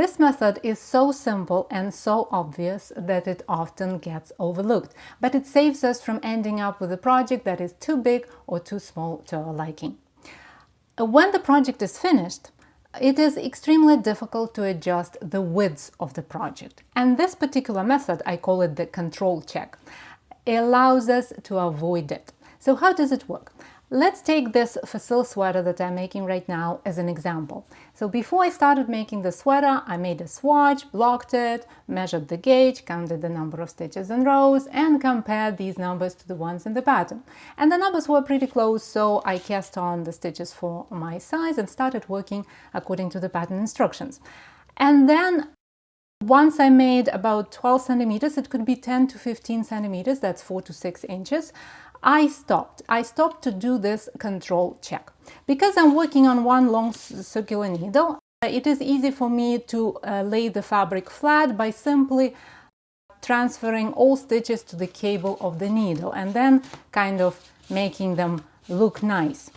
This method is so simple and so obvious that it often gets overlooked, but it saves us from ending up with a project that is too big or too small to our liking. When the project is finished, it is extremely difficult to adjust the width of the project. And this particular method, I call it the control check, allows us to avoid it. So how does it work? Let's take this Facil sweater that I'm making right now as an example. So before I started making the sweater, I made a swatch, blocked it, measured the gauge, counted the number of stitches and rows, and compared these numbers to the ones in the pattern. And the numbers were pretty close, so I cast on the stitches for my size and started working according to the pattern instructions. And then once I made about 12 centimeters, it could be 10 to 15 centimeters, that's 4 to 6 inches, I stopped to do this control check. Because I'm working on one long circular needle, it is easy for me to lay the fabric flat by simply transferring all stitches to the cable of the needle and then kind of making them look nice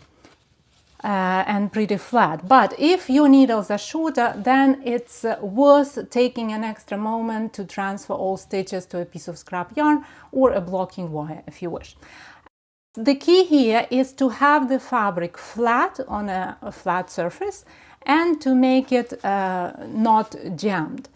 and pretty flat. But if your needles are shorter, then it's worth taking an extra moment to transfer all stitches to a piece of scrap yarn or a blocking wire if you wish. The key here is to have the fabric flat on a flat surface and to make it not jammed,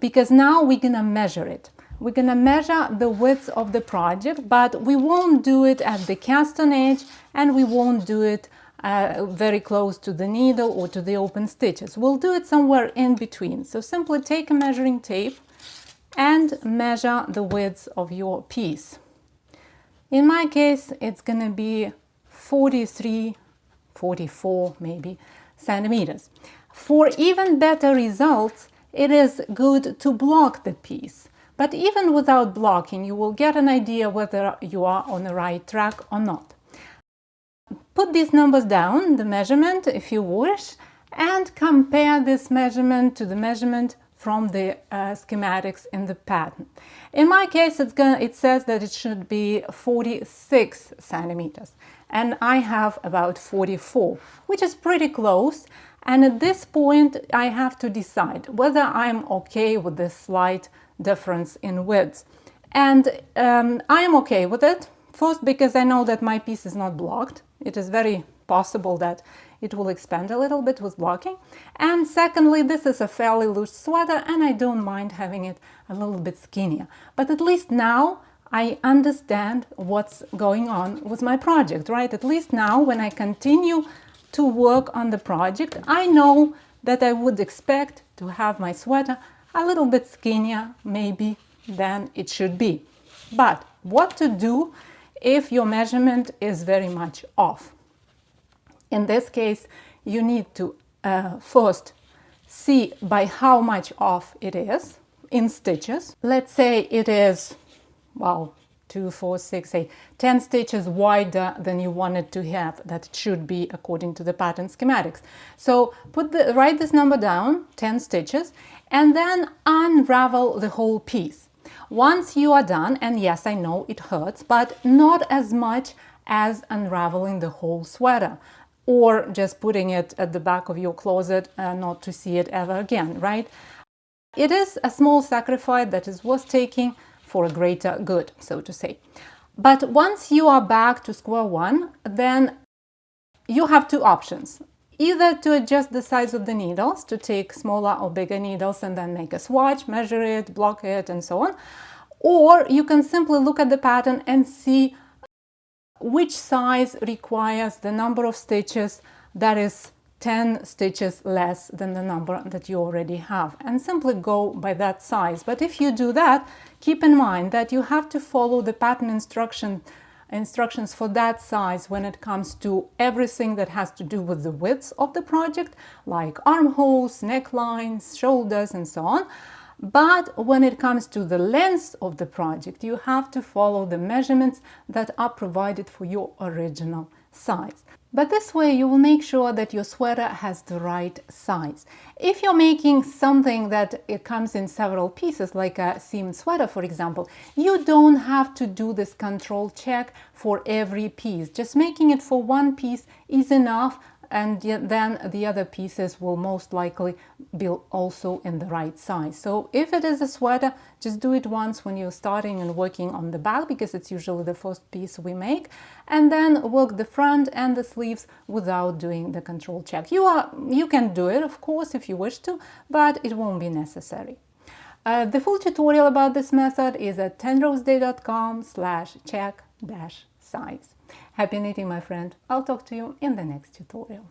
because now we're gonna measure it. We're gonna measure the width of the project, but we won't do it at the cast on edge and we won't do it very close to the needle or to the open stitches. We'll do it somewhere in between. So simply take a measuring tape and measure the width of your piece. In my case, it's going to be 43, 44 maybe centimeters. For even better results, it is good to block the piece. But even without blocking, you will get an idea whether you are on the right track or not. Put these numbers down, the measurement if you wish, and compare this measurement to the measurement from the schematics in the pattern. In my case, it says that it should be 46 centimeters, and I have about 44, which is pretty close. And at this point, I have to decide whether I'm okay with this slight difference in width. And I am okay with it. First, because I know that my piece is not blocked. It is very possible that it will expand a little bit with blocking. And secondly, this is a fairly loose sweater and I don't mind having it a little bit skinnier. But at least now I understand what's going on with my project, right? At least now when I continue to work on the project, I know that I would expect to have my sweater a little bit skinnier maybe than it should be. But what to do if your measurement is very much off? In this case, you need to first see by how much off it is in stitches. Let's say it is, well, 2, 4, 6, 8, 10 stitches wider than you wanted to have, that it should be according to the pattern schematics. So write this number down, 10 stitches, and then unravel the whole piece. Once you are done, and yes, I know it hurts, but not as much as unraveling the whole sweater, or just putting it at the back of your closet not to see it ever again, right? It is a small sacrifice that is worth taking for a greater good, so to say. But once you are back to square one, then you have two options. Either to adjust the size of the needles, to take smaller or bigger needles and then make a swatch, measure it, block it, and so on. Or you can simply look at the pattern and see which size requires the number of stitches that is 10 stitches less than the number that you already have, and simply go by that size. But if you do that, keep in mind that you have to follow the pattern instructions for that size when it comes to everything that has to do with the width of the project, like armholes, necklines, shoulders, and so on. But when it comes to the length of the project, you have to follow the measurements that are provided for your original size. But this way you will make sure that your sweater has the right size. If you're making something that it comes in several pieces, like a seamed sweater, for example, you don't have to do this control check for every piece. Just making it for one piece is enough and then the other pieces will most likely be also in the right size. So if it is a sweater, just do it once when you're starting and working on the back, because it's usually the first piece we make, and then work the front and the sleeves without doing the control check. You can do it, of course, if you wish to, but it won't be necessary. The full tutorial about this method is at tenroseday.com/check-size. Happy knitting, my friend. I'll talk to you in the next tutorial.